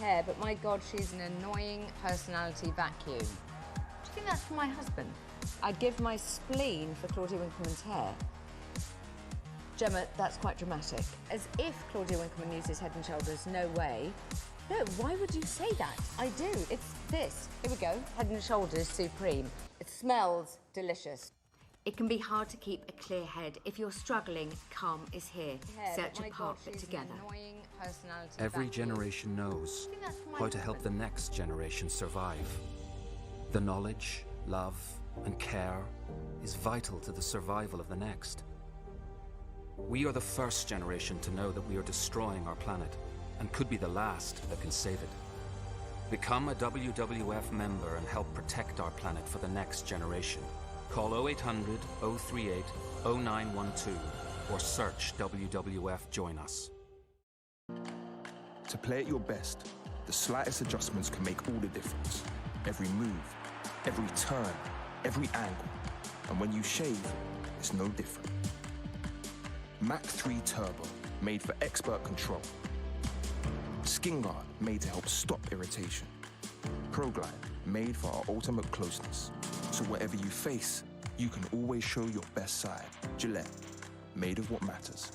hair, but my God, she's an annoying personality vacuum. Do you think that's for my husband? I'd give my spleen for Claudia Winkleman's hair. Gemma, that's quite dramatic. As if Claudia Winkleman uses Head & Shoulders, no way. No, why would you say that? I do, it's this. Here we go, Head & Shoulders Supreme. It smells delicious. It can be hard to keep a clear head. If you're struggling, Calm is here. Search a path fit together. Every generation knows how to help the next generation survive. The knowledge, love, and care is vital to the survival of the next. We are the first generation to know that we are destroying our planet and could be the last that can save it. Become a WWF member and help protect our planet for the next generation. Call 0800 038 0912 or search WWF Join Us. To play at your best, the slightest adjustments can make all the difference. Every move, every turn, every angle. And when you shave, it's no different. Mach 3 Turbo, made for expert control. Skin Guard, made to help stop irritation. ProGlide, made for our ultimate closeness. So whatever you face, you can always show your best side. Gillette, made of what matters.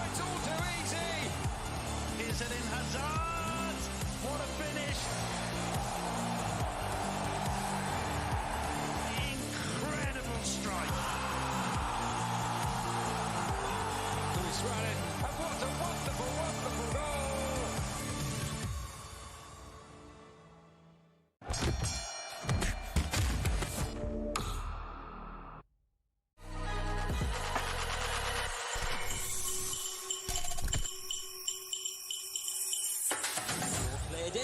It's all too easy. Is it in Hazard? What a finish. Incredible strike. Luis Suarez, and what a wonderful, wonderful goal. Played in.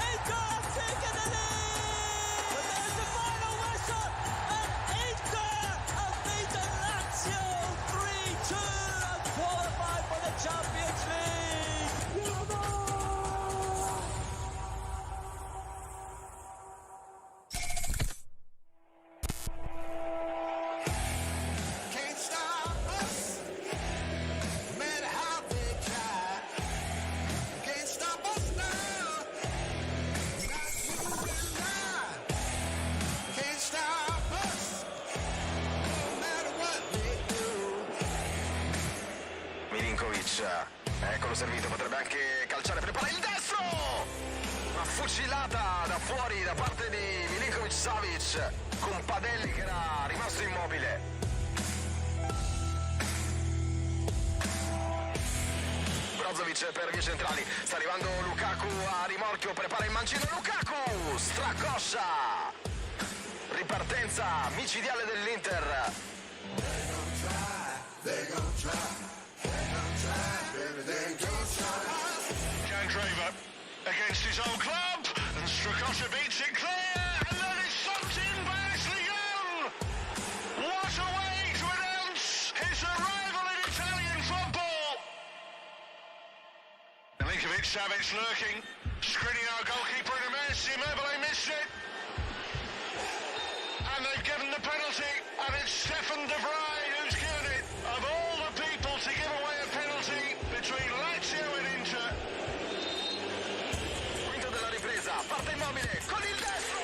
Inter have taken the lead! And there's the final whistle, and Inter have beaten Lazio 3-2 and qualified for the Champions League! Can't stop us, no matter how they try. Can't stop us now, not you and I. Can't stop us, no matter what they do. Milinkovic, eccolo servito, potrebbe anche calciare, prepara il destro! Una fucilata da fuori da parte di Milinkovic-Savic con Padelli che era rimasto immobile. Brozovic per vie centrali, sta arrivando Lukaku a rimorchio, prepara il mancino Lukaku, stracoscia! Ripartenza micidiale dell'Inter. Jan Draver against his old club, and Strakosha beats it clear, and then it's sucked in by Ashley Young. What a way to announce his arrival in Italian football. Milinkovic-Savic lurking, Skriniar goalkeeper in a mess, Immobile missed it. And they've given the penalty, and it's Stefan de Vrij who's given it. Of all the people to give away a penalty between Lazio and Inter. Quinto della ripresa, parte immobile con il destro!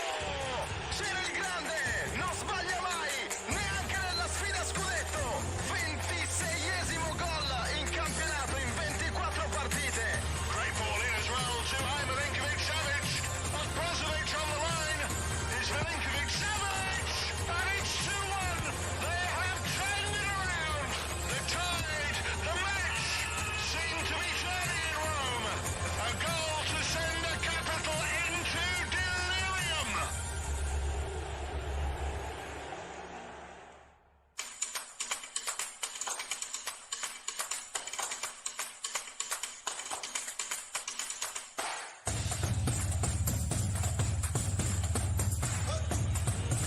C'era il grande, non sbaglia mai, neanche nella sfida scudetto. 26esimo gol in campionato in 24 partite. Great ball in as well, too high, Milinkovic-Savic. And Brozovic on the line is Milinkovic-Savic. And it's 2-1. They have turned it around. The tide, the match, seem to be turning in Rome. A goal to send the capital into delirium.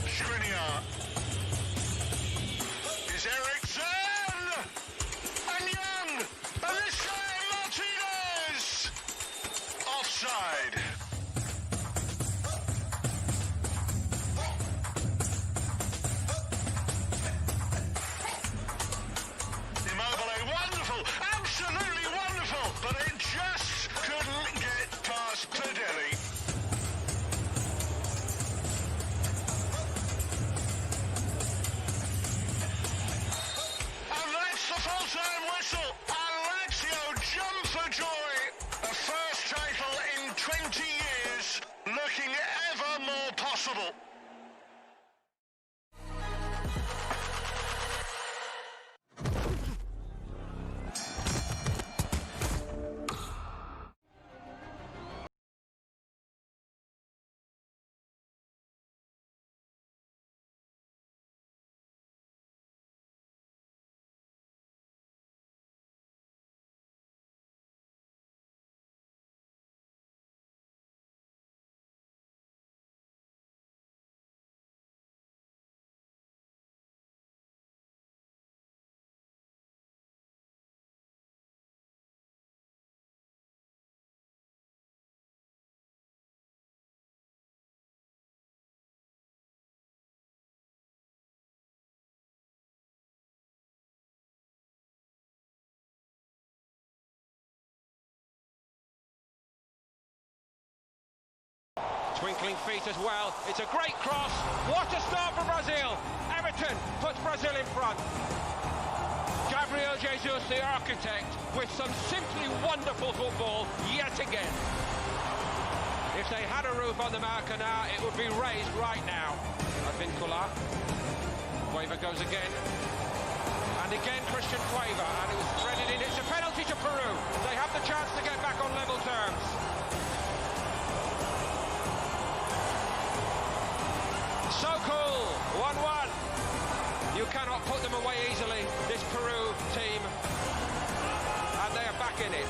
Skriniar. Is Eriksson. And Young. And this time Martinez. Offside. impossible. Twinkling feet as well. It's a great cross. What a start for Brazil. Everton puts Brazil in front. Gabriel Jesus, the architect, with some simply wonderful football yet again. If they had a roof on the Maracanã, it would be raised right now. Advincula. Cueva goes again. And again Christian Cueva. And it was threaded in. It's a penalty to Peru. They have the chance to get back on level terms. So cool, 1-1. You cannot put them away easily, this Peru team. And they are back in it.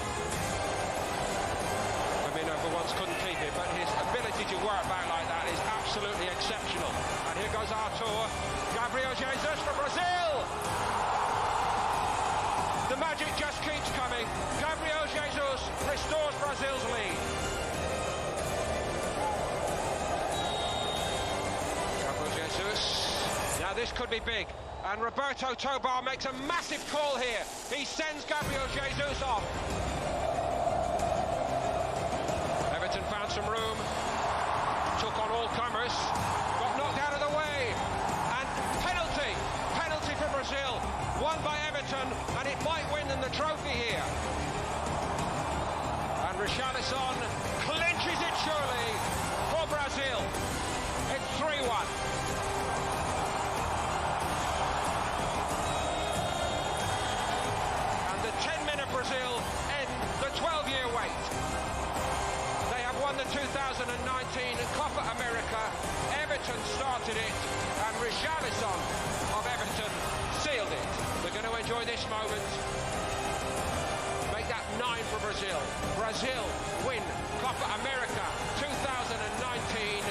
Firmino for once couldn't keep it, but his ability to work back like that is absolutely exceptional. And here goes Artur. Gabriel Jesus for Brazil. The magic just keeps coming. Gabriel Jesus restores Brazil's lead. Now this could be big, and Roberto Tobar makes a massive call here. He sends Gabriel Jesus off. Everton found some room, took on all comers, got knocked out of the way, and penalty for Brazil, won by Everton, and it might win them the trophy here. And Richarlison clinches it surely for Brazil. It's 3-1. Brazil end the 12-year wait. They have won the 2019 Copa America. Everton started it, and Richarlison of Everton sealed it. They're going to enjoy this moment. Make that 9 for Brazil. Brazil win Copa America 2019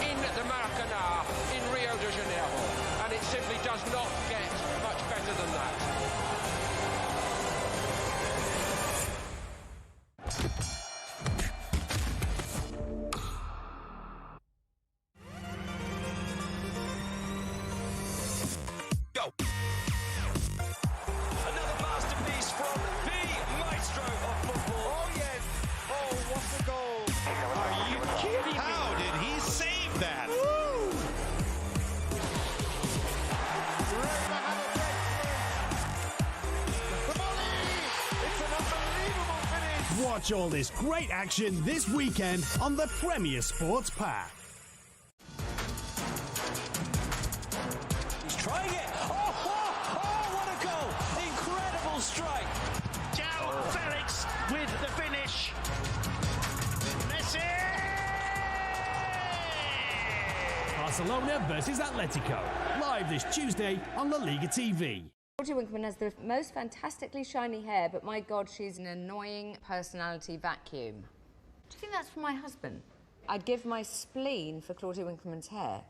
in the Maracanã in Rio de Janeiro. And it simply does not get much better than that. Another masterpiece from the maestro of football. Oh, yes. Oh, what a goal. Are you kidding me? How did he save that? It's an unbelievable finish. Watch all this great action this weekend on the Premier Sports Pack. He's trying it. Oh, what a goal. Incredible strike. João Felix with the finish. Messi! Barcelona versus Atletico. Live this Tuesday on La Liga TV. Claudia Winkleman has the most fantastically shiny hair, but my God, she's an annoying personality vacuum. Do you think that's from my husband? I'd give my spleen for Claudia Winkleman's hair.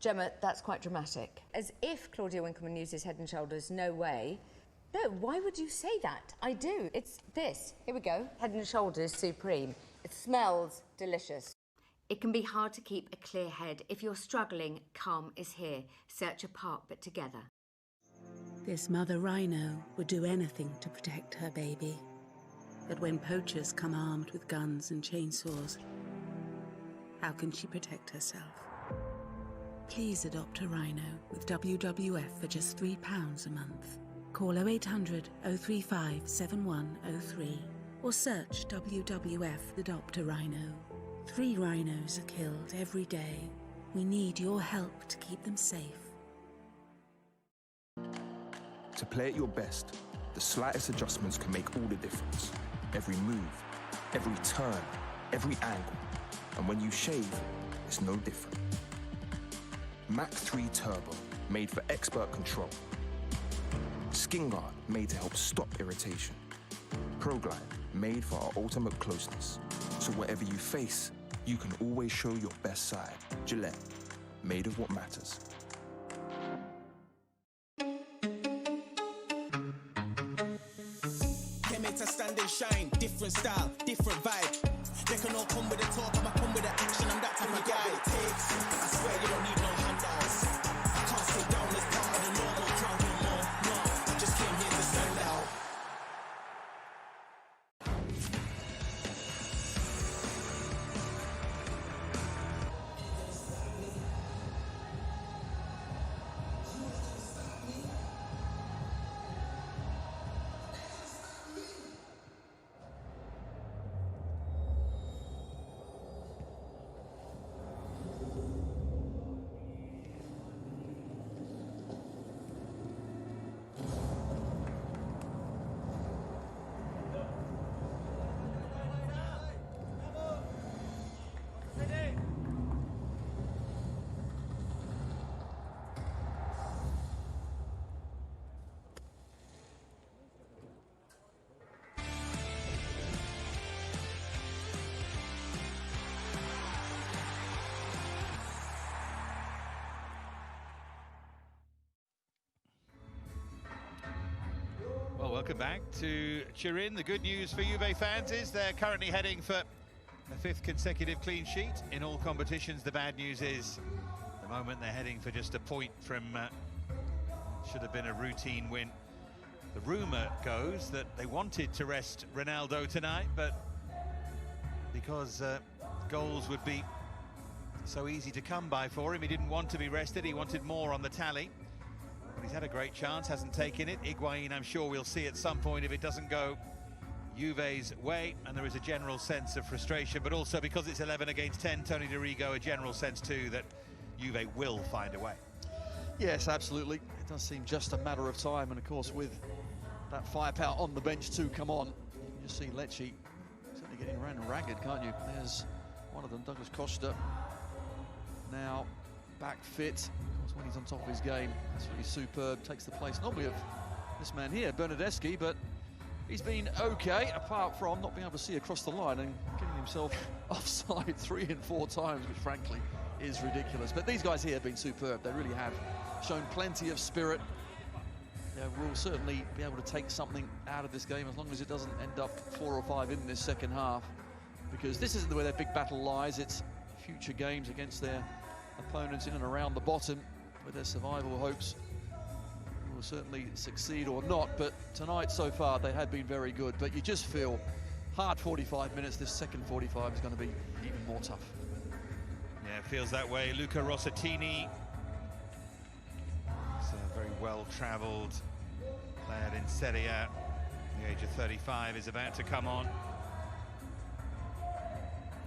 Gemma, that's quite dramatic. As if Claudia Winkleman uses Head & Shoulders, no way. No, why would you say that? I do. It's this. Here we go. Head & Shoulders Supreme. It smells delicious. It can be hard to keep a clear head. If you're struggling, calm is here. Search apart but together. This mother rhino would do anything to protect her baby. But when poachers come armed with guns and chainsaws, how can she protect herself? Please adopt a rhino with WWF for just £3 a month. Call 0800 035 7103 or search WWF Adopt a Rhino. 3 rhinos are killed every day. We need your help to keep them safe. To play at your best, the slightest adjustments can make all the difference. Every move, every turn, every angle. And when you shave, it's no different. Mach 3 Turbo, made for expert control. Skin Guard, made to help stop irritation. ProGlide, made for our ultimate closeness. So whatever you face, you can always show your best side. Gillette, made of what matters. To stand and shine, different style, different vibe. They can all come with the talk, I'ma come with the action. I'm that type of guy. It takes. I swear you don't need no handouts. I can't sit down as part of the normal crowd no more. No, I just came here to stand out. Well, welcome back to Turin. The good news for Juve fans is they're currently heading for a 5th consecutive clean sheet in all competitions. The bad news is, at the moment, they're heading for just a point from should have been a routine win. The rumour goes that they wanted to rest Ronaldo tonight, but because goals would be so easy to come by for him, he didn't want to be rested. He wanted more on the tally. He's had a great chance, hasn't taken it. Higuain, I'm sure we'll see at some point if it doesn't go Juve's way, and there is a general sense of frustration, but also because it's 11 against 10, Tony DeRigo, a general sense too that Juve will find a way. Yes, absolutely. It does seem just a matter of time, and of course with that firepower on the bench to come on, you can just see Lecce certainly getting ran ragged, can't you? There's one of them, Douglas Costa, now back fit. When he's on top of his game, that's really superb. Takes the place normally of this man here, Bernardeschi, but he's been okay, apart from not being able to see across the line and getting himself offside 3 and 4 times, which frankly is ridiculous. But these guys here have been superb. They really have shown plenty of spirit. They will certainly be able to take something out of this game, as long as it doesn't end up 4 or 5 in this second half, because this isn't where their big battle lies. It's future games against their opponents in and around the bottom, with their survival hopes will certainly succeed or not. But tonight so far they had been very good, but you just feel hard 45 minutes. This second 45 is going to be even more tough. Yeah, it feels that way. Luca Rossatini, it's a very well-travelled player in Serie A, the age of 35, is about to come on,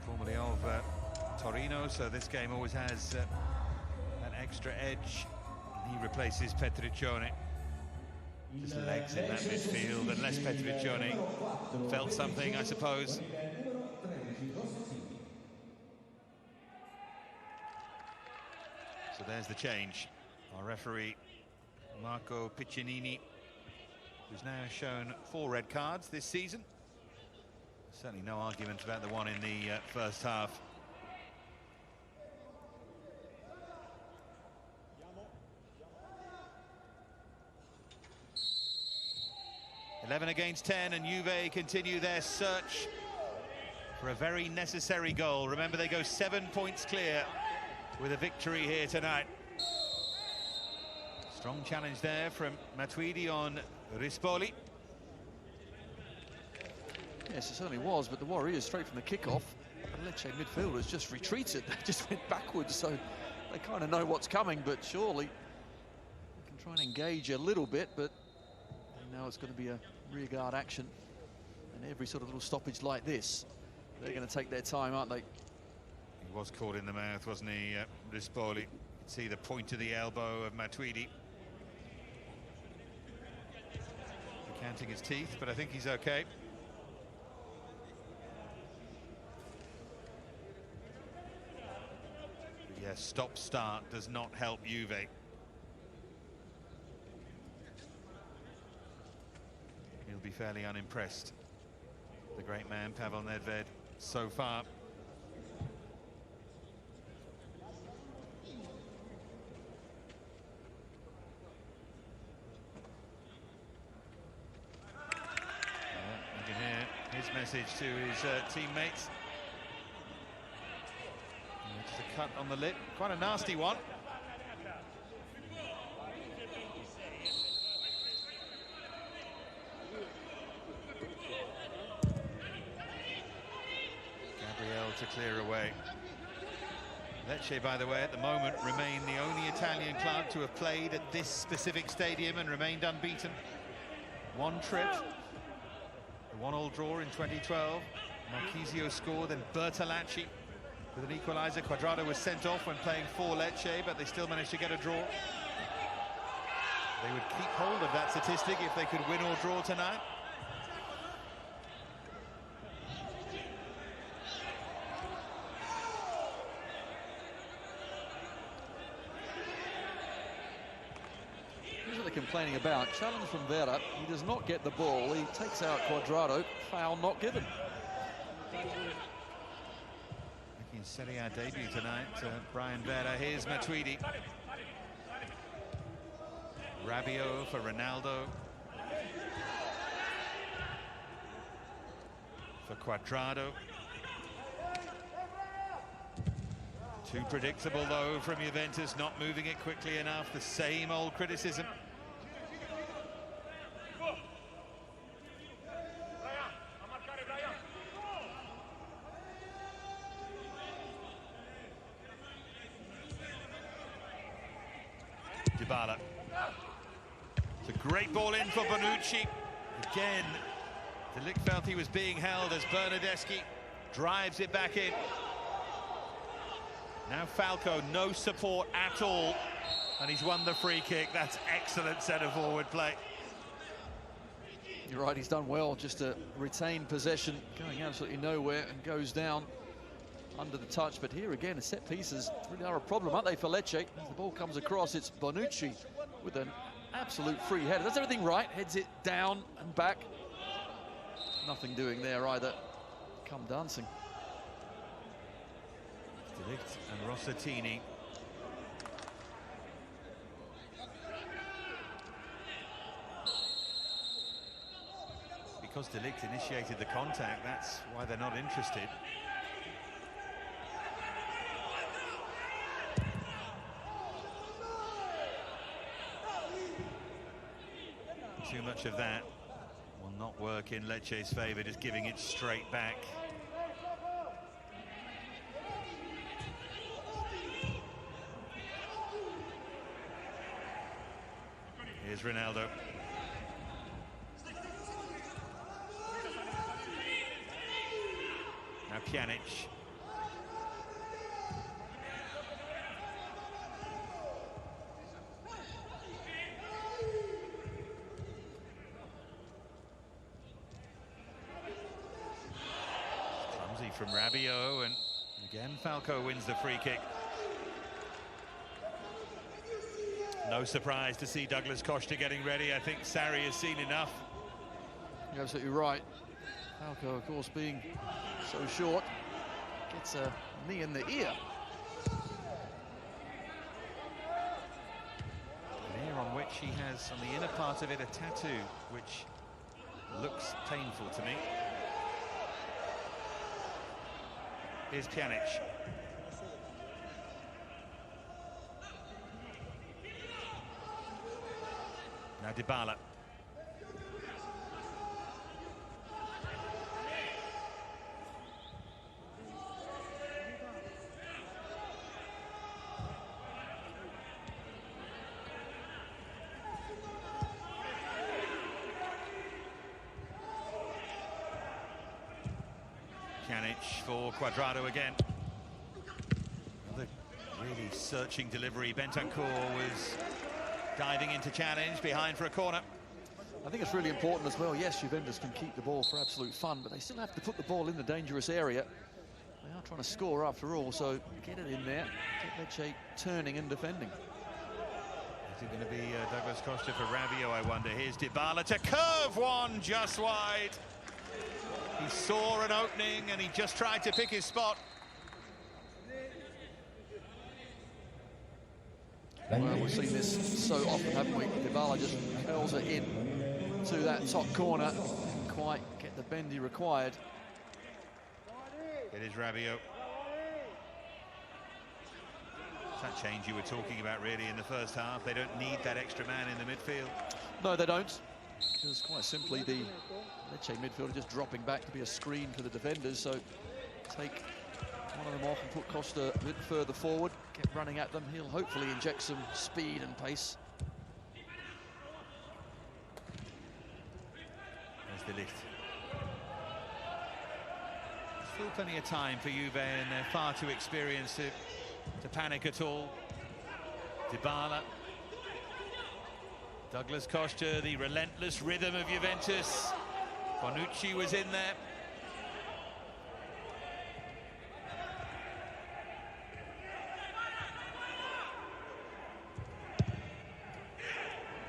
formerly of Torino, so this game always has an extra edge. He replaces Petriccione. Just legs in that midfield, unless Petriccione felt something, I suppose. So there's the change. Our referee, Marco Piccinini, who's now shown 4 red cards this season. Certainly no argument about the one in the first half. (11 against 10), and Juve continue their search for a very necessary goal. Remember, they go 7 points clear with a victory here tonight. Strong challenge there from Matuidi on Rispoli. Yes, it certainly was, but the Warriors, straight from the kickoff, the Lecce midfielders just retreated. They just went backwards, so they kind of know what's coming, but surely they can try and engage a little bit, but they know it's going to be a rearguard action. And every sort of little stoppage like this, they're going to take their time, aren't they? He was caught in the mouth, wasn't he, Rispoli? You could see the point of the elbow of Matuidi. Canting his teeth, but I think he's okay. But yes, stop-start does not help Juve. He'll be fairly unimpressed, the great man Pavel Nedved, so far. You can hear his message to his teammates. Just a cut on the lip, quite a nasty one. To clear away. Lecce, by the way, at the moment remain the only Italian club to have played at this specific stadium and remained unbeaten. One trip, a 1-1 draw in 2012. Marchisio scored, then Bertolacci with an equaliser. Quadrado was sent off when playing for Lecce, but they still managed to get a draw. They would keep hold of that statistic if they could win or draw tonight. Complaining about challenge from Vera. He does not get the ball. He takes out Quadrado. Foul not given. Making Serie A debut tonight, Brian Vera. Here's Matuidi. Rabiot for Ronaldo. For Quadrado. Too predictable though from Juventus, not moving it quickly enough. The same old criticism. Dybala. It's a great ball in for Bonucci. Again, De Ligt felt he was being held as Bernardeschi drives it back in. Now Falco, no support at all, and he's won the free kick. That's excellent centre-forward play. You're right, he's done well just to retain possession, going absolutely nowhere, and goes down under the touch. But here again, set pieces really are a problem, aren't they, for Lecce? As the ball comes across, it's Bonucci with an absolute free header. Does everything right, heads it down and back. Nothing doing there either. Come dancing. De Ligt and Rossatini. Because De Ligt initiated the contact, that's why they're not interested. Too much of that will not work in Lecce's favour, just giving it straight back. Here's Ronaldo. Now Pjanic. Clumsy from Rabiot, and again Falco wins the free kick. No surprise to see Douglas Costa getting ready. I think Sarri has seen enough. You're absolutely right. Falco, of course, being so short, gets a knee in the ear. An ear on which he has, on the inner part of it, a tattoo, which looks painful to me. Here's Pjanic. Now Dybala. Pjanic for Quadrado again. Really searching delivery. Bentancur was diving into challenge, behind for a corner. I think it's really important as well. Yes, Juventus can keep the ball for absolute fun, but they still have to put the ball in the dangerous area. They are trying to score after all, so get it in there. Get Lecce turning and defending. Is it going to be Douglas Costa for Rabiot, I wonder? Here's Dybala to curve one just wide. He saw an opening and he just tried to pick his spot. Well, we've seen this so often, haven't we? Dybala just curls it in to that top corner. Didn't quite get the bend he required. It is Rabiot. It's that change you were talking about really in the first half. They don't need that extra man in the midfield. No, they don't. Because quite simply the Lecce midfielder just dropping back to be a screen for the defenders. So take one of them off and put Costa a bit further forward, get running at them. He'll hopefully inject some speed and pace. There's the lift. Still plenty of time for Juve, and they're far too experienced to panic at all. Dybala. Douglas Costa, the relentless rhythm of Juventus. Bonucci was in there.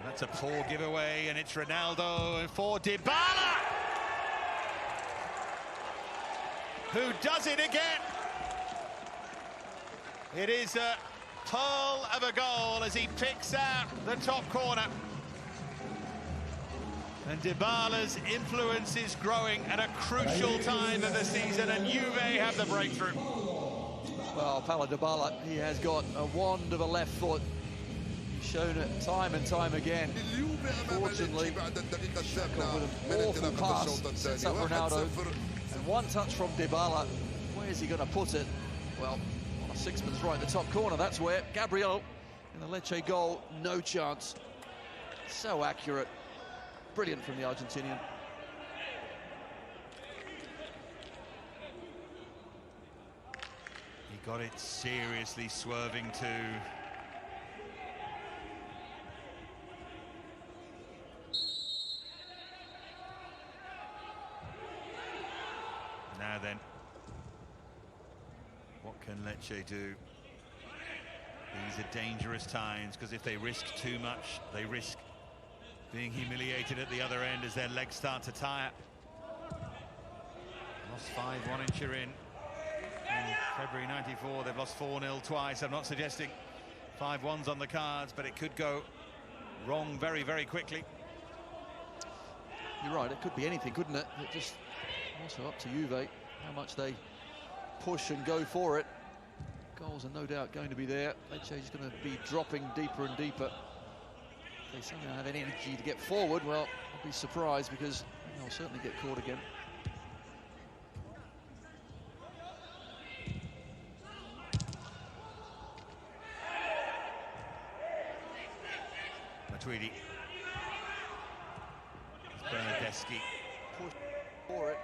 That's a poor giveaway, and it's Ronaldo for Dybala, who does it again. It is a pearl of a goal as he picks out the top corner. And Dybala's influence is growing at a crucial time of the season, and Juve have the breakthrough. Well, Paulo Dybala, he has got a wand of a left foot. He's shown it time and time again. Fortunately, with an awful pass, sets up Ronaldo. And one touch from Dybala. Where's he going to put it? Well, on a sixpence right in the top corner. That's where Gabriel in the Lecce goal, no chance. So accurate. Brilliant from the Argentinian. He got it seriously swerving too. Now then, what can Lecce do? These are dangerous times, because if they risk too much, they risk being humiliated at the other end as their legs start to tire. Lost 5-1 in Turin in February '94. They've lost 4-0 twice. I'm not suggesting 5-1's on the cards, but it could go wrong very, very quickly. You're right, it could be anything, couldn't it? It just also up to Juve, how much they push and go for it. Goals are no doubt going to be there. Lecce's going to be dropping deeper and deeper. If they somehow have any energy to get forward, well, I'll be surprised, because they'll certainly get caught again. Matuidi. Bernardeschi. Push for it.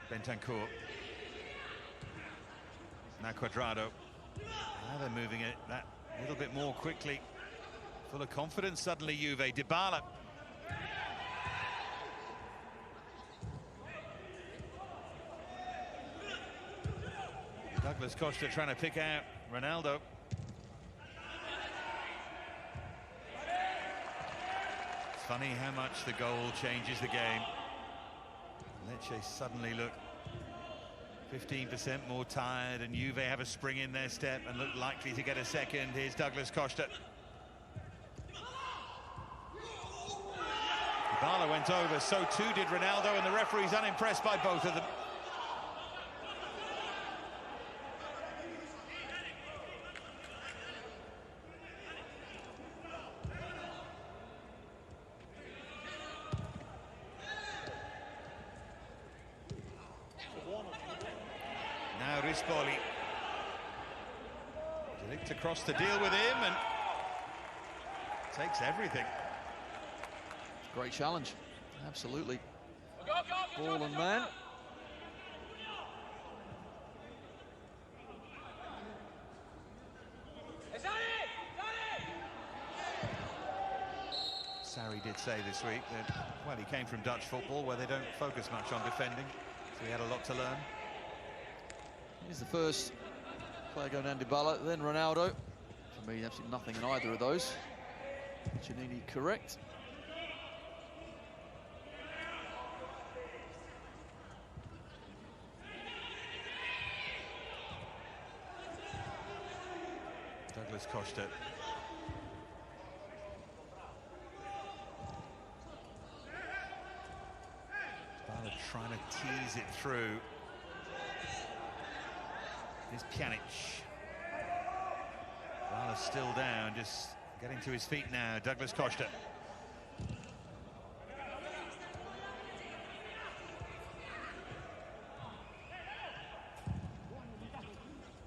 Bentancur. Now Cuadrado. Now they're moving it that little bit more quickly. Full of confidence suddenly, Juve. Dybala. Douglas Costa trying to pick out Ronaldo. It's funny how much the goal changes the game. Lecce suddenly look 15% more tired, and Juve have a spring in their step and look likely to get a second. Here's Douglas Costa. Dybala went over, so too did Ronaldo, and the referee's unimpressed by both of them. Now Rispoli. Delict across to deal with him, and takes everything. Great challenge. Absolutely. Ball and man. Sarri did say this week that, well, he came from Dutch football where they don't focus much on defending, so he had a lot to learn. Here's the first player going down, Dybala, then Ronaldo. For me, absolutely nothing in either of those. Giannini correct. Douglas Costa. Dybala trying to tease it through. Here's Pjanic. Dybala's still down, just getting to his feet now. Douglas Costa.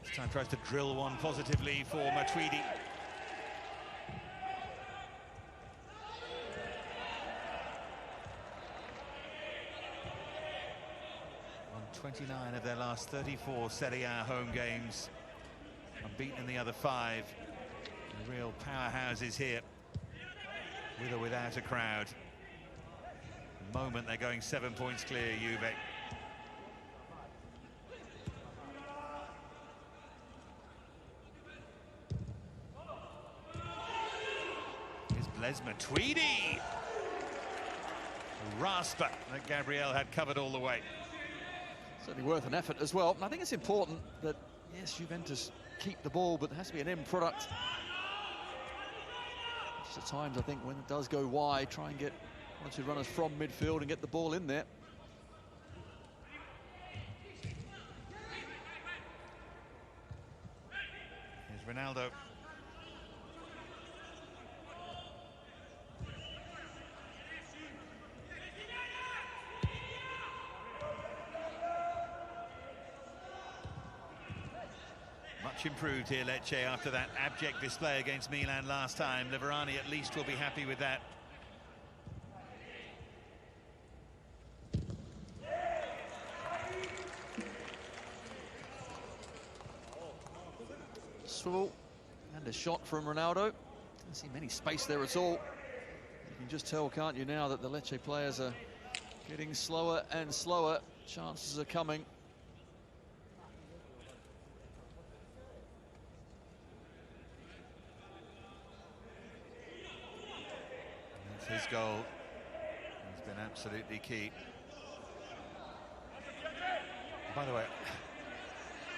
This time tries to drill one positively for Matuidi. On 29 of their last 34 Serie A home games, unbeaten in the other 5. The real powerhouses here, with or without a crowd. The moment they're going 7 points clear, Juve. Here's Matuidi. A rasper that Gabriel had covered all the way. Certainly worth an effort as well. And I think it's important that, yes, Juventus keep the ball, but there has to be an end product. Just at times, I think, when it does go wide, try and get one or two runners from midfield and get the ball in there. Here's Ronaldo. Much improved here, Lecce, after that abject display against Milan last time. Liverani at least will be happy with that. Swivel and a shot from Ronaldo. Doesn't seem any space there at all. You can just tell, can't you, now that the Lecce players are getting slower and slower. Chances are coming. His goal has been absolutely key. By the way,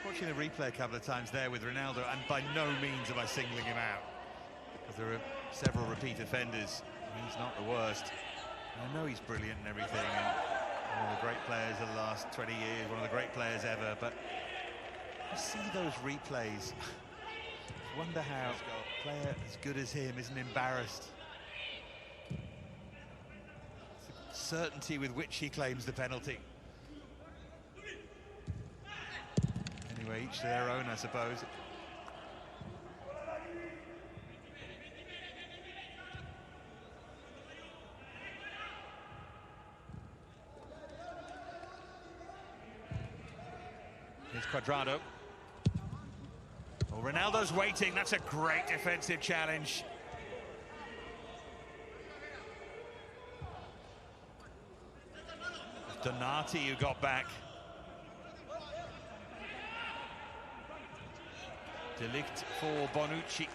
watching the replay a couple of times there with Ronaldo, and by no means am I singling him out, because there are several repeat offenders. He's not the worst. I know he's brilliant and everything, and one of the great players of the last 20 years, one of the great players ever, but you see those replays, wonder how a player as good as him isn't embarrassed. Certainty with which he claims the penalty. Anyway, each to their own, I suppose. Here's Cuadrado. Oh, Ronaldo's waiting. That's a great defensive challenge. Donati who got back. De Ligt for Bonucci.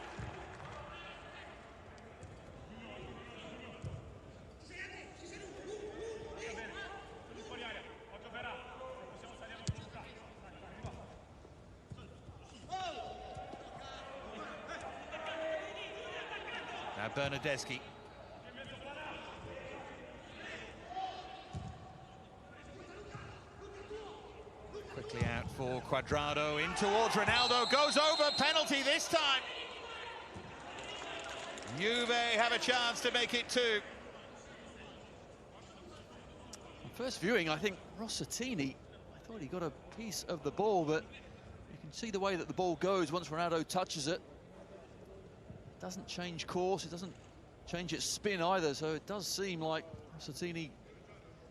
Now Bernardeschi. Quickly out for Cuadrado, in towards Ronaldo, goes over, penalty this time. Juve have a chance to make it 2. On first viewing, I think Rossettini, I thought he got a piece of the ball, but you can see the way that the ball goes once Ronaldo touches it. It doesn't change course, it doesn't change its spin either, so it does seem like Rossettini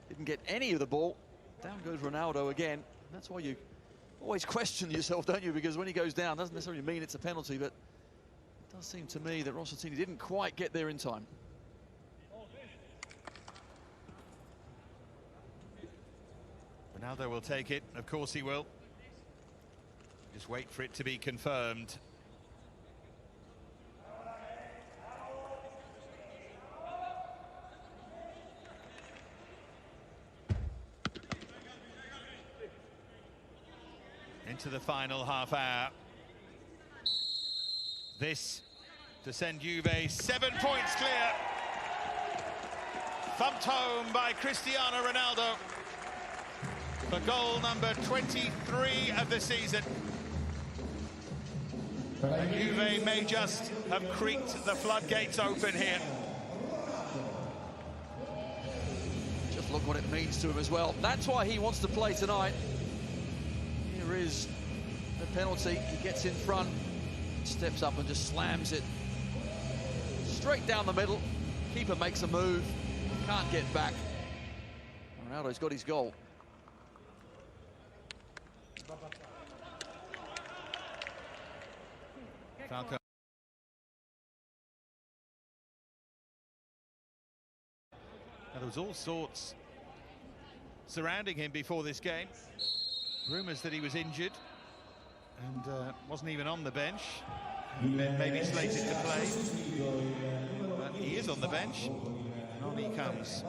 Didn't get any of the ball. Down goes Ronaldo again. And that's why you always question yourself, don't you? Because when he goes down, doesn't necessarily mean it's a penalty, but it does seem to me that Rossatini didn't quite get there in time. Ronaldo will take it, of course he will. Just wait for it to be confirmed. Into the final half hour. This to send Juve 7 points clear. Thumped home by Cristiano Ronaldo for goal number 23 of the season. And Juve may just have creaked the floodgates open here. Just look what it means to him as well. That's why he wants to play tonight. Here is the penalty. He gets in front, steps up and just slams it straight down the middle. Keeper makes a move, can't get back. Ronaldo's got his goal. Falco. Now, there was all sorts surrounding him before this game. Rumours that he was injured and wasn't even on the bench. Maybe slated to play. But he is on the bench, and on he comes.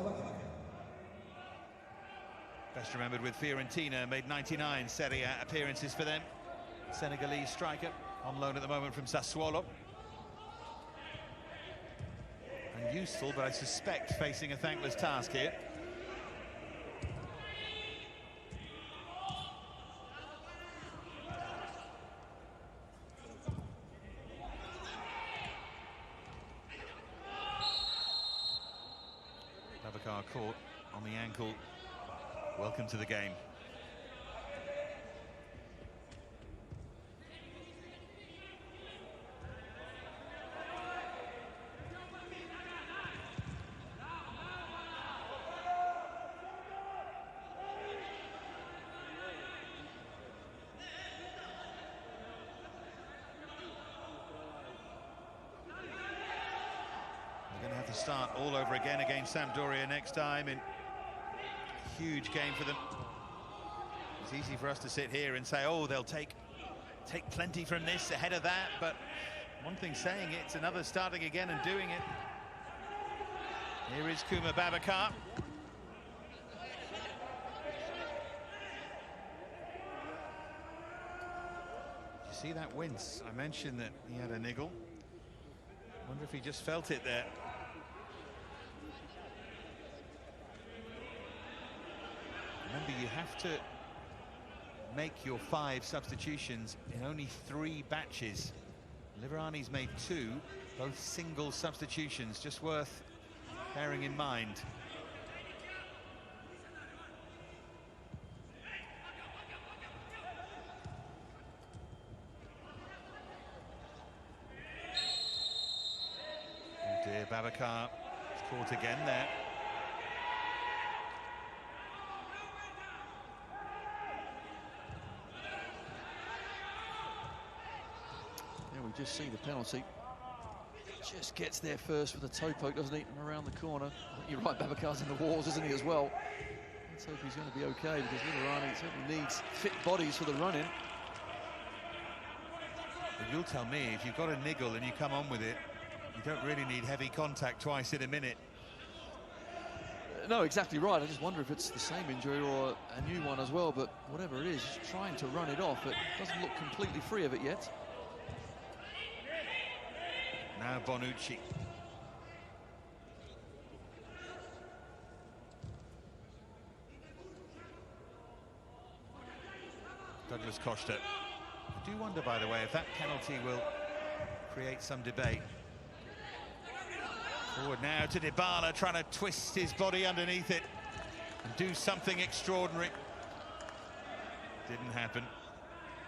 Best remembered with Fiorentina, made 99 Serie A appearances for them. Senegalese striker, on loan at the moment from Sassuolo. And useful, but I suspect facing a thankless task here. Babacar caught on the ankle. Welcome to the game. Start all over again against Sampdoria next time. In huge game for them. It's easy for us to sit here and say, oh, they'll take plenty from this ahead of that, but one thing saying it's another starting again and doing it. Here is Kuma Babacar. Did you see that wince? I mentioned that he had a niggle. Wonder if he just felt it there. Remember, you have to make your 5 substitutions in only 3 batches. Liverani's made 2, both single substitutions, just worth bearing in mind. Oh dear, Babacar is caught again there. We just see the penalty. Just gets there first with a toe poke, doesn't he? And around the corner. I think you're right, Babacar's in the walls, isn't he, as well? Let's hope he's going to be okay, because Liverani certainly needs fit bodies for the run-in. Well, you'll tell me, if you've got a niggle and you come on with it, you don't really need heavy contact twice in a minute. No, exactly right. I just wonder if it's the same injury or a new one as well, but whatever it is, he's trying to run it off. It doesn't look completely free of it yet. Now Bonucci. Douglas Costa. I do wonder, by the way, if that penalty will create some debate. Forward now to Dybala, trying to twist his body underneath it and do something extraordinary. Didn't happen.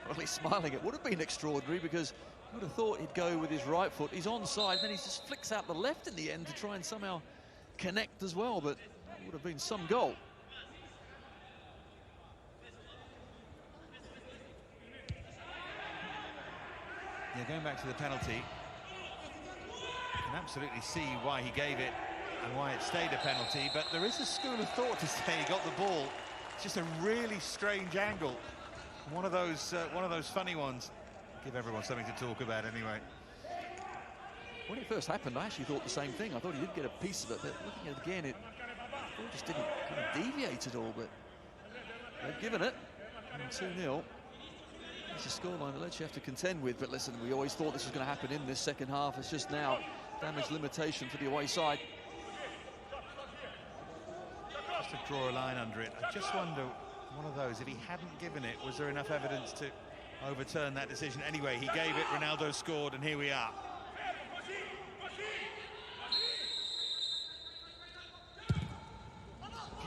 Well, he's smiling. It would have been extraordinary, because I would have thought he'd go with his right foot. He's onside, then he just flicks out the left in the end to try and somehow connect as well, but that would have been some goal. Yeah, going back to the penalty, you can absolutely see why he gave it and why it stayed a penalty, but there is a school of thought to say he got the ball. It's just a really strange angle. One of those funny ones. Give everyone something to talk about anyway. When it first happened, I actually thought the same thing. I thought he did get a piece of it, but looking at it again, it just didn't kind of deviate at all, but they've given it. 2-0. It's a scoreline that Lecce have to contend with, but listen, we always thought this was going to happen in this second half. It's just now damage limitation for the away side. Just to draw a line under it, I just wonder, one of those, if he hadn't given it, was there enough evidence to overturn that decision? Anyway, he gave it, Ronaldo scored, and here we are.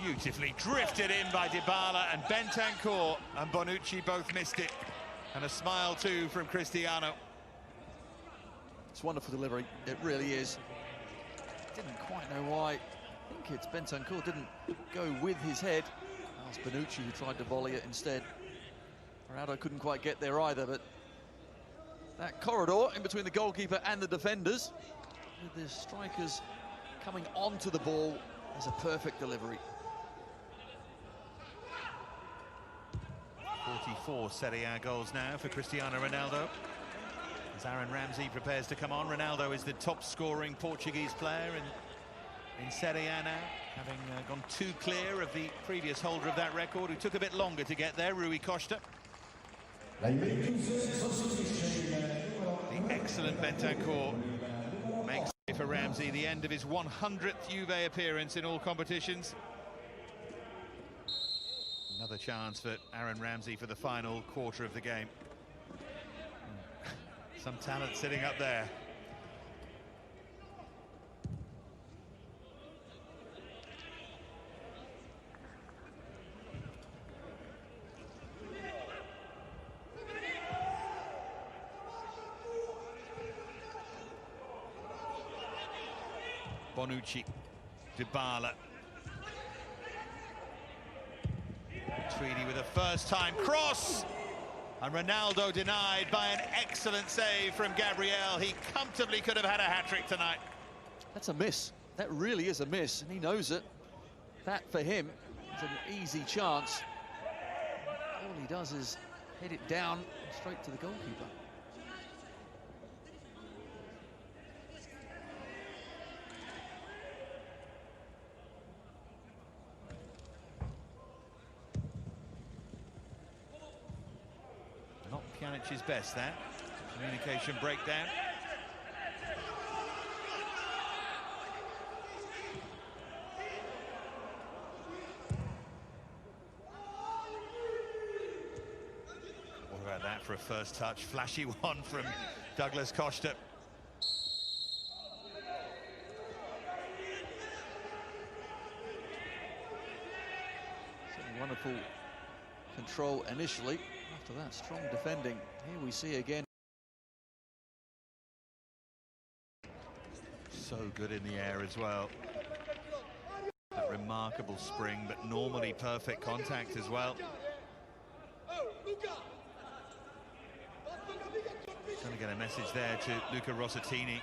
Beautifully drifted in by Dybala, and Bentancur and Bonucci both missed it. And a smile too from Cristiano. It's wonderful delivery, it really is. Didn't quite know why. I think it's Bentancur didn't go with his head. That was Bonucci who tried to volley it instead. Ronaldo couldn't quite get there either, but that corridor in between the goalkeeper and the defenders, with the strikers coming onto the ball, is a perfect delivery. 44 Serie A goals now for Cristiano Ronaldo. As Aaron Ramsey prepares to come on, Ronaldo is the top scoring Portuguese player in Serie A now, having gone too clear of the previous holder of that record, who took a bit longer to get there, Rui Costa. The excellent Bentancur makes for Ramsey the end of his 100th Juve appearance in all competitions. Another chance for Aaron Ramsey for the final quarter of the game. Some talent sitting up there. Bonucci, Dybala. Tweedy with a first-time cross, and Ronaldo denied by an excellent save from Gabriel. He comfortably could have had a hat-trick tonight. That's a miss. That really is a miss, and he knows it. That, for him, is an easy chance. All he does is head it down straight to the goalkeeper. Pjanic's best, that. Communication breakdown. What about that for a first touch? Flashy one from Douglas Costa. Wonderful control initially. After that, strong defending. Here we see again. So good in the air as well. That remarkable spring, but normally perfect contact as well. Trying to get a message there to Luca Rossettini.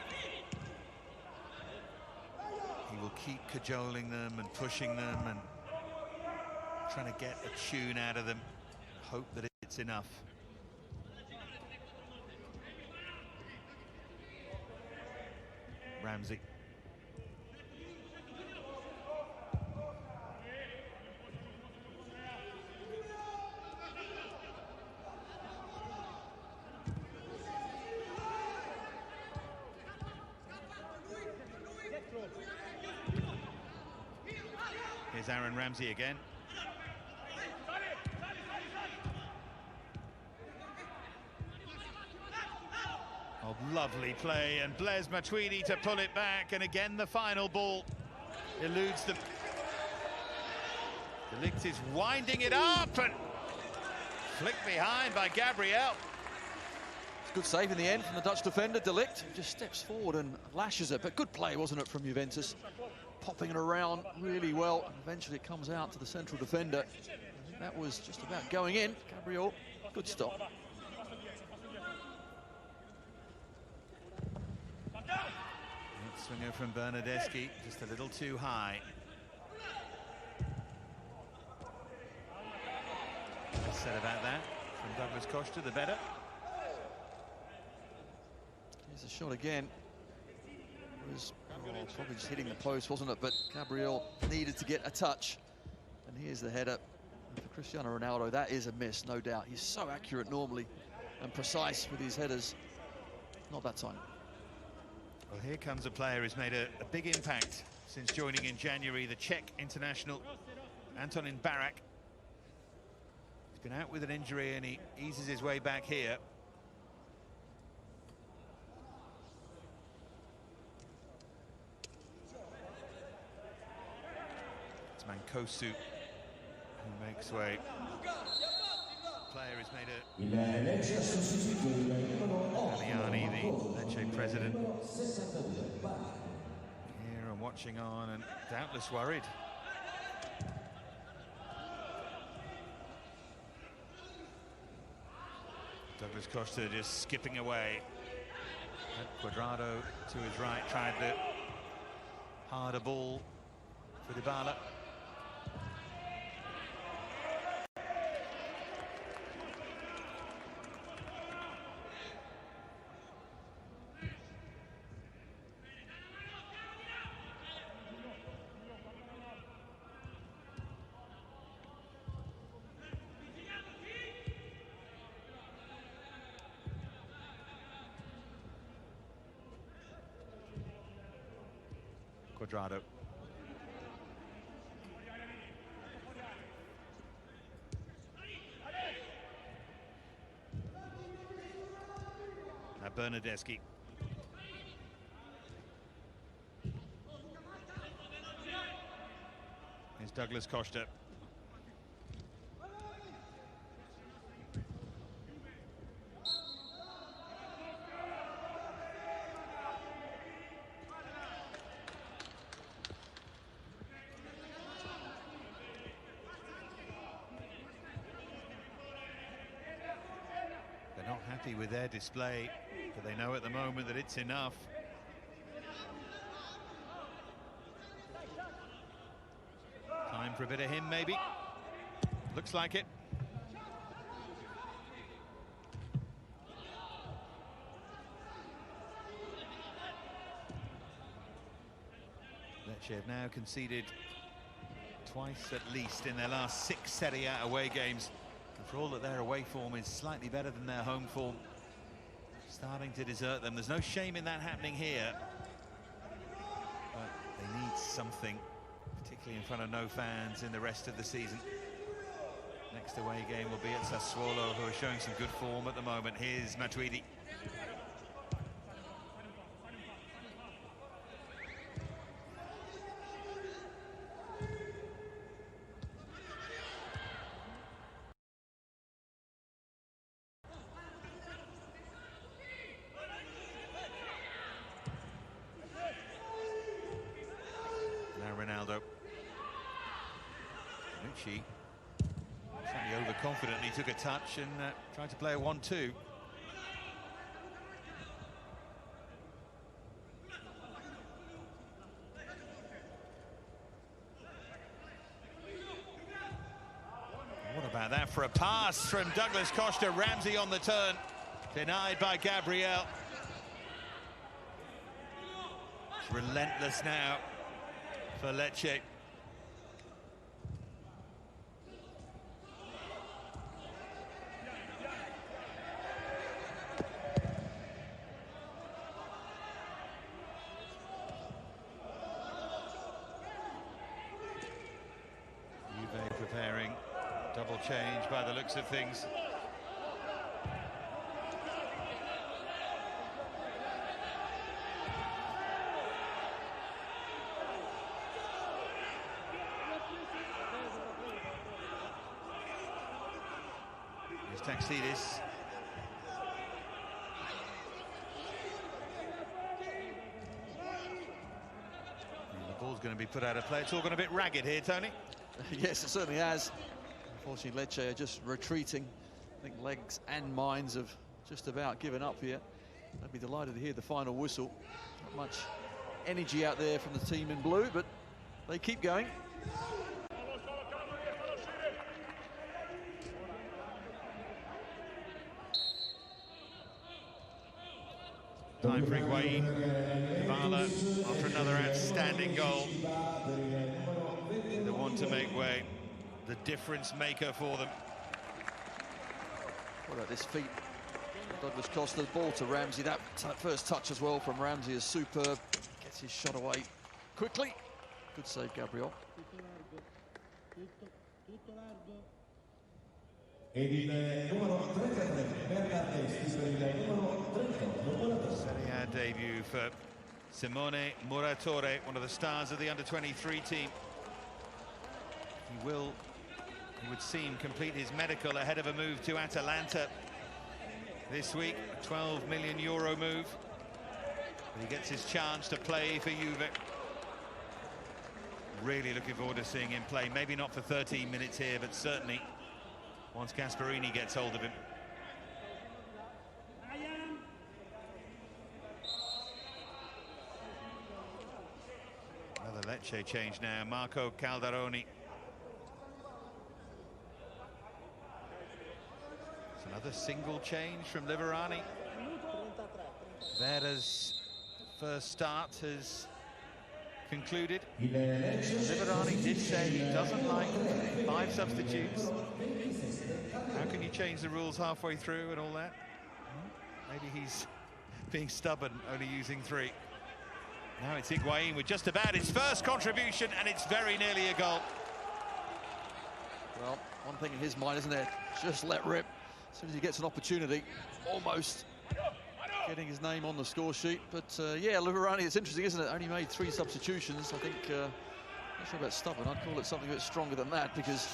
He will keep cajoling them and pushing them and trying to get a tune out of them. Hope that it's enough. Ramsey. Here's Aaron Ramsey again. Oh, lovely play, and Blaise Matuidi to pull it back, and again the final ball eludes them. De Ligt is winding it up, and flicked behind by Gabriel. Good save in the end from the Dutch defender, De Ligt. Just steps forward and lashes it, but good play, wasn't it, from Juventus? Popping it around really well, and eventually it comes out to the central defender. I think that was just about going in. Gabriel, good stop. Swinger from Bernardeschi, just a little too high. Less said about that from Douglas Costa, the better. Here's a shot again. It was probably just hitting the post, wasn't it? But Gabriel needed to get a touch. And here's the header. And for Cristiano Ronaldo, that is a miss, no doubt. He's so accurate normally and precise with his headers. Not that time. Well, here comes a player who's made a big impact since joining in January, the Czech international, Antonin Barak. He's been out with an injury and he eases his way back here. It's Mancosu who makes way. Player has made a... Damiani, the Lecce president, here and watching on and doubtless worried. Douglas Costa just skipping away. Cuadrado to his right, tried the harder ball for Dybala. Cuadrado. Now Bernardeschi. Here's Douglas Costa. Happy with their display, but they know at the moment that it's enough. Time for a bit of him, maybe. Looks like it. Lecce have now conceded twice at least in their last 6 Serie A away games. And for all that their away form is slightly better than their home form, starting to desert them. There's no shame in that happening here. But they need something, particularly in front of no fans in the rest of the season. Next away game will be at Sassuolo, who are showing some good form at the moment. Here's Matuidi. Ronaldo. Nucci, slightly overconfident, he took a touch and tried to play a 1-2. What about that for a pass from Douglas Costa? Ramsey on the turn, denied by Gabriel. It's relentless now for Lecce. Juve preparing double change by the looks of things. Taxidis. The ball's going to be put out of play. It's all gone a bit ragged here, Tony. Yes, it certainly has. Unfortunately, Lecce are just retreating. I think legs and minds have just about given up here. I'd be delighted to hear the final whistle. Not much energy out there from the team in blue, but they keep going. Time for Higuain. Dybala after another outstanding goal. The one to make way, the difference maker for them. What about this feat? Douglas Costa, the ball to Ramsey. That first touch as well from Ramsey is superb. Gets his shot away quickly. Good save, Gabriel. Serie A debut for Simone Muratore, one of the stars of the under-23 team. He will, it would seem, complete his medical ahead of a move to Atalanta this week, a €12 million move. But he gets his chance to play for Juve. Really looking forward to seeing him play. Maybe not for 13 minutes here, but certainly once Gasperini gets hold of him. Another Lecce change now. Marco Calderoni. It's another single change from Liverani. Vera's first start has concluded. Liverani did say he doesn't like 5 substitutes. How can you change the rules halfway through and all that? Maybe he's being stubborn, only using 3. Now it's Higuain with just about his first contribution, and it's very nearly a goal. Well, one thing in his mind, isn't it? Just let rip. As soon as he gets an opportunity, almost getting his name on the score sheet. But yeah, Liverani, it's interesting, isn't it? Only made 3 substitutions. I think, not sure about stubborn, I'd call it something a bit stronger than that, because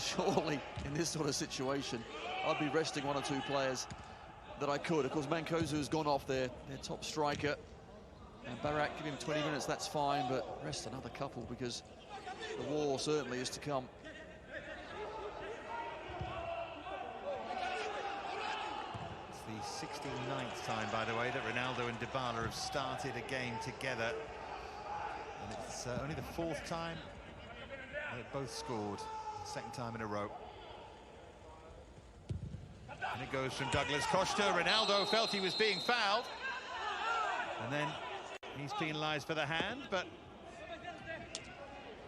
surely in this sort of situation, I'd be resting 1 or 2 players that I could. Of course, Mancosu has gone off their top striker. And Barak, give him 20 minutes, that's fine, but rest another couple, because the war certainly is to come. It's the 69th time, by the way, that Ronaldo and Dybala have started a game together. And it's only the 4th time they've both scored, 2nd time in a row. And it goes from Douglas Costa. Ronaldo felt he was being fouled. And then he's penalised for the hand, but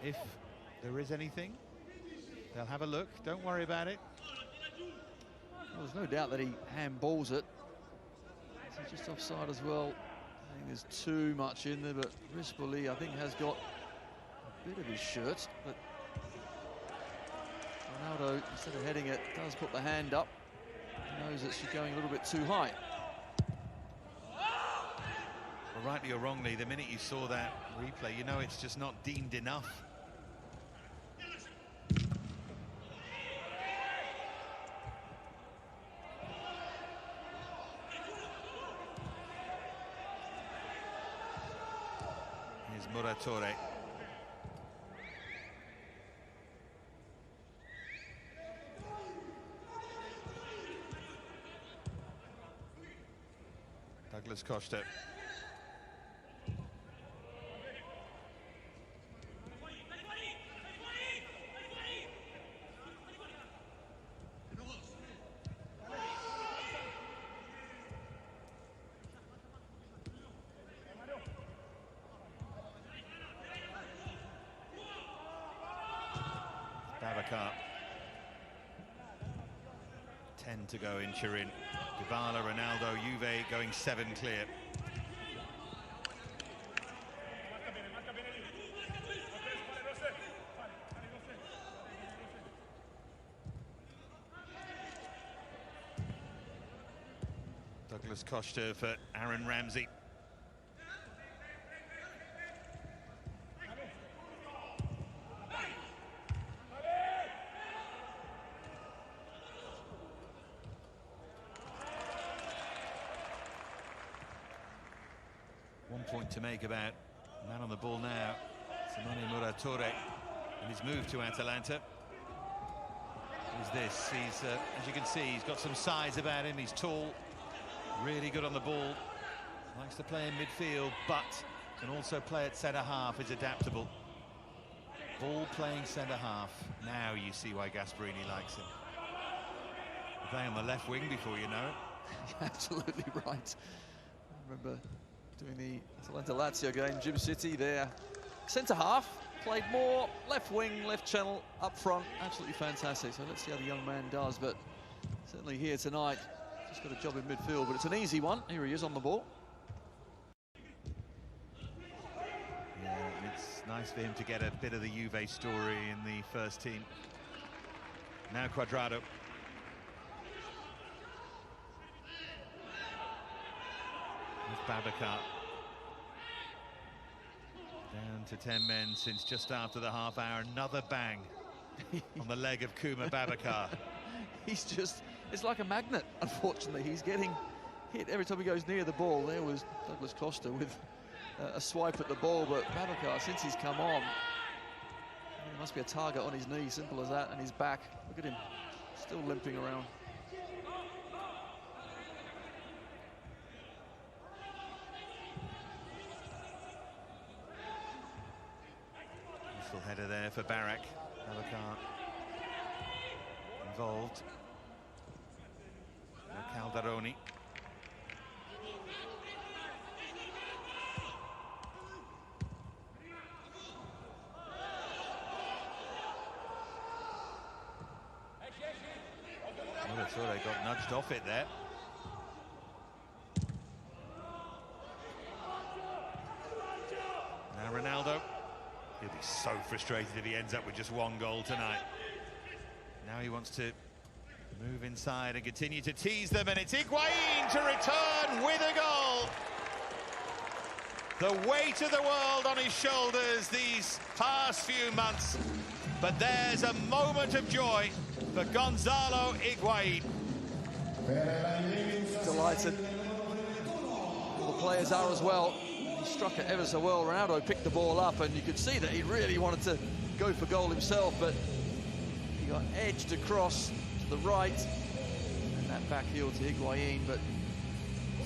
if there is anything, they'll have a look. Don't worry about it. Well, there's no doubt that he handballs it. He's just offside as well. I think there's too much in there, but Rispoli, I think, has got a bit of his shirt. But Ronaldo, instead of heading it, does put the hand up. He knows that she's going a little bit too high. Well, rightly or wrongly, the minute you saw that replay, you know it's just not deemed enough. Here's Muratore. Douglas Costa. Babacar. 10 to go in Turin. Dybala, Ronaldo, Juve going 7 clear. Douglas Costa for Aaron Ramsey. One point to make about man on the ball now, Simone Muratore, and his move to Atalanta. Who's this? He's, as you can see, he's got some size about him. He's tall, really good on the ball, likes to play in midfield, but Can also play at centre-half, is adaptable. Ball playing centre-half. Now you see why Gasperini likes him. Playing on the left wing before you know it. Absolutely right. I remember doing the Atalanta Lazio game, Gym City there. Centre-half, played more left wing, left channel, up front. Absolutely fantastic. So let's see how the young man does, but certainly here tonight, just got a job in midfield, but it's an easy one. Here he is on the ball. Yeah, it's nice for him to get a bit of the Juve story in the first team. Now Cuadrado. With Babacar. Down to 10 men since just after the half hour. Another bang on the leg of Kuma Babacar. He's just, it's like a magnet, unfortunately. He's getting hit every time he goes near the ball. There was Douglas Costa with a swipe at the ball, but Babacar, since he's come on, there must be a target on his knee, simple as that, and his back. Look at him, still limping around. Useful header there for Barak. Babacar involved. Calderoni. I thought they got nudged off it there. Now Ronaldo. He'll be so frustrated if he ends up with just one goal tonight. Now he wants to move inside and continue to tease them, and it's Higuain to return with a goal. The weight of the world on his shoulders these past few months, but there's a moment of joy for Gonzalo Higuain. Delighted. All the players are as well. He struck it ever so well. Ronaldo picked the ball up, and you could see that he really wanted to go for goal himself, but he got edged across to the right, and that back heel to Higuain. But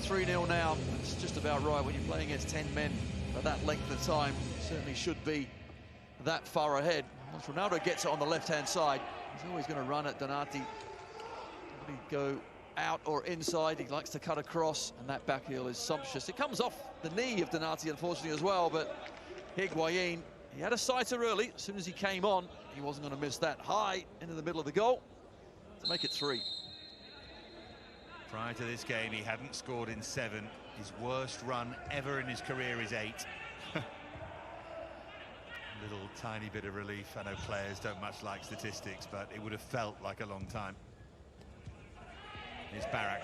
3-0 now. It's just about right when you're playing against 10 men for that length of time. Certainly should be that far ahead. Once Ronaldo gets it on the left-hand side, he's always going to run at Donati. He go out or inside. He likes to cut across, and that back heel is sumptuous. It comes off the knee of Donati, unfortunately, as well, but Higuain, he had a sighter early. As soon as he came on, he wasn't going to miss that high into the middle of the goal to make it 3. Prior to this game, he hadn't scored in 7. His worst run ever in his career is 8. Little tiny bit of relief. I know players don't much like statistics, but it would have felt like a long time. Here's Barak.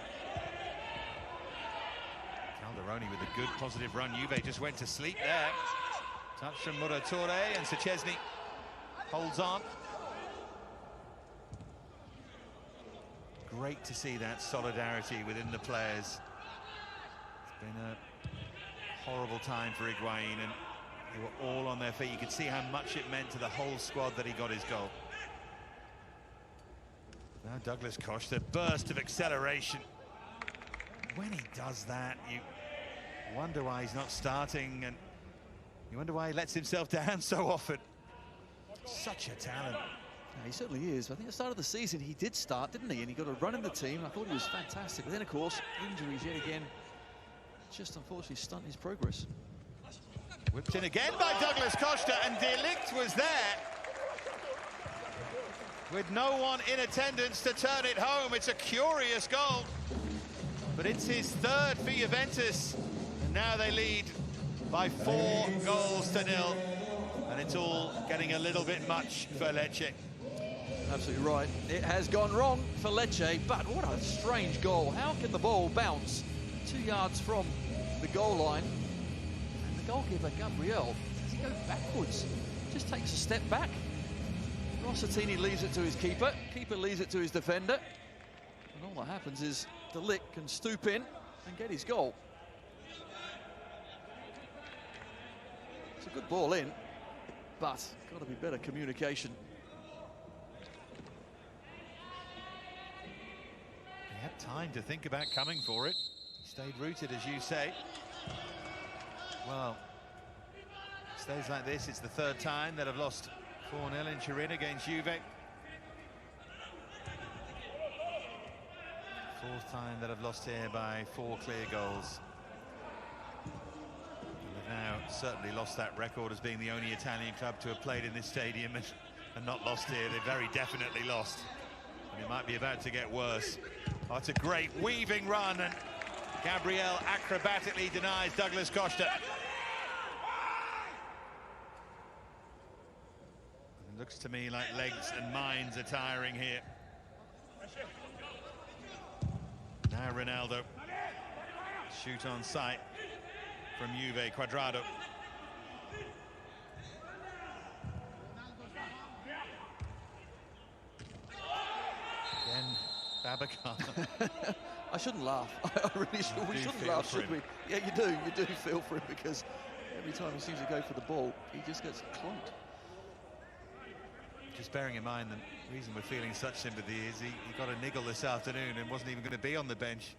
Calderoni with a good positive run. Juve just went to sleep there. Touch from Muratore, and Szczesny holds on. Great to see that solidarity within the players. It's been a horrible time for Higuain, and they were all on their feet. You could see how much it meant to the whole squad that he got his goal. Now Douglas Costa, burst of acceleration. When he does that, you wonder why he's not starting, and you wonder why he lets himself down so often. Such a talent. Yeah, he certainly is. I think at the start of the season he did start, didn't he? And he got a run in the team. I thought he was fantastic. But then, of course, injuries yet again just unfortunately stunt his progress. Whipped in again by Douglas Costa, and De Ligt was there with no one in attendance to turn it home. It's a curious goal, but it's his 3rd for Juventus, and now they lead by 4 goals to 0, and it's all getting a little bit much for Lecce. Absolutely right. It has gone wrong for Lecce, but what a strange goal. How can the ball bounce 2 yards from the goal line, and the goalkeeper, Gabriel, does he go backwards? Just takes a step back. Rossatini leaves it to his keeper. Keeper leaves it to his defender. And all that happens is De Ligt can stoop in and get his goal. It's a good ball in, but got to be better communication. He had time to think about coming for it. He stayed rooted, as you say. Well, stays like this, it's the third time that I've lost 4-0 in Turin against Juve. Fourth time that I've lost here by 4 clear goals. And they've now certainly lost that record as being the only Italian club to have played in this stadium and not lost here. They've very definitely lost. And it might be about to get worse. Oh, it's a great weaving run, and Gabriel acrobatically denies Douglas Costa. It looks to me like legs and minds are tiring here. Now Ronaldo, shoot on sight from Juve, Cuadrado. Again, Babacar. I shouldn't laugh. I really should. We shouldn't laugh, should we? Yeah, you do. You do feel for him, because every time he seems to go for the ball, he just gets clunked. Just bearing in mind the reason we're feeling such sympathy is he got a niggle this afternoon and wasn't even going to be on the bench.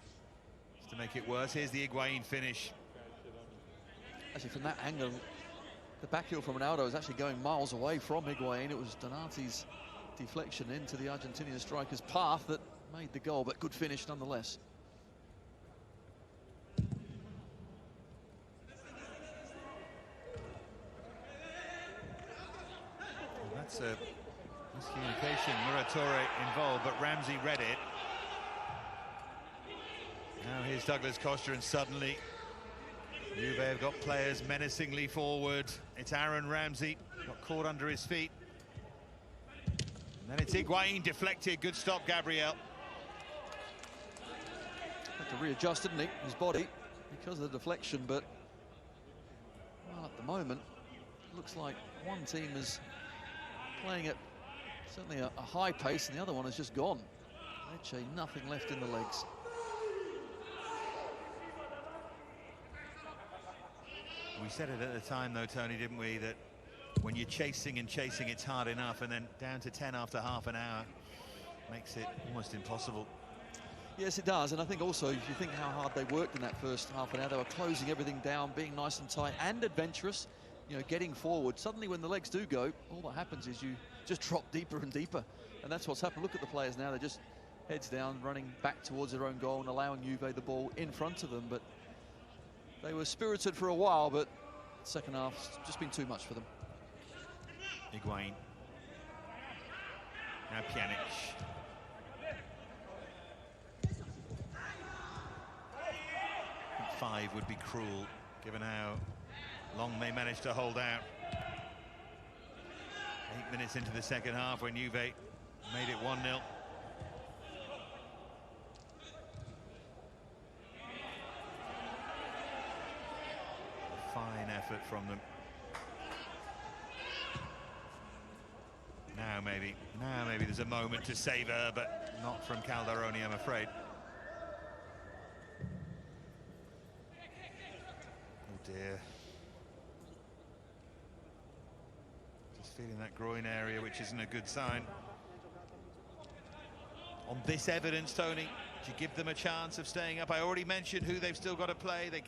Just to make it worse, here's the Higuain finish. Actually, from that angle, the back heel from Ronaldo is actually going miles away from Higuain. It was Donati's deflection into the Argentinian striker's path that made the goal, but good finish nonetheless. Well, that's a miscommunication. Muratore involved, but Ramsey read it. Now here's Douglas Costa, and suddenly Juve have got players menacingly forward. It's Aaron Ramsey, got caught under his feet. And then it's Higuain deflected. Good stop, Gabriel. Had to readjust, didn't he, his body, because of the deflection, but well, at the moment, it looks like one team is playing at certainly a high pace, and the other one has just gone. Lecce, nothing left in the legs. We said it at the time, though, Tony, didn't we, that when you're chasing and chasing, it's hard enough, and then down to 10 after half an hour makes it almost impossible. Yes, it does, and I think also, if you think how hard they worked in that first half an hour, they were closing everything down, being nice and tight and adventurous, you know, getting forward. Suddenly, when the legs do go, all that happens is you just drop deeper and deeper, and that's what's happened. Look at the players now; they're just heads down, running back towards their own goal and allowing Juve the ball in front of them. But they were spirited for a while, but second half's just been too much for them. Higuain. Now Pjanic. 5 would be cruel, given how long they managed to hold out. 8 minutes into the second half when Juve made it 1-0. Fine effort from them. Now maybe there's a moment to savour, but not from Calderoni, I'm afraid. Oh dear. Just feeling that groin area, which isn't a good sign. On this evidence, Tony, do you give them a chance of staying up? I already mentioned who they've still got to play. They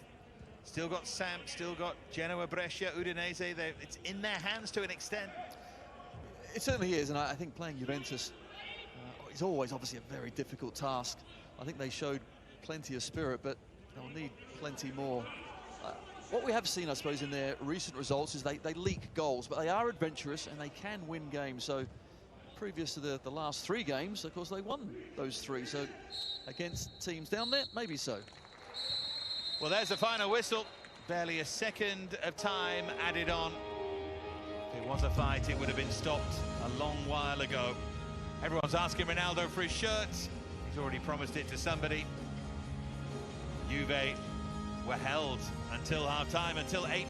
still got Samp, still got Genoa, Brescia, Udinese. It's in their hands to an extent. It certainly is, and I think playing Juventus is always obviously a very difficult task. I think they showed plenty of spirit, but they'll need plenty more. What we have seen, I suppose, in their recent results is they leak goals, but they are adventurous and they can win games. So previous to the last 3 games, of course, they won those 3. So against teams down there, maybe so. Well, there's the final whistle. Barely a second of time added on. If it was a fight, it would have been stopped a long while ago. Everyone's asking Ronaldo for his shirt. He's already promised it to somebody. Juve were held until half-time, until 8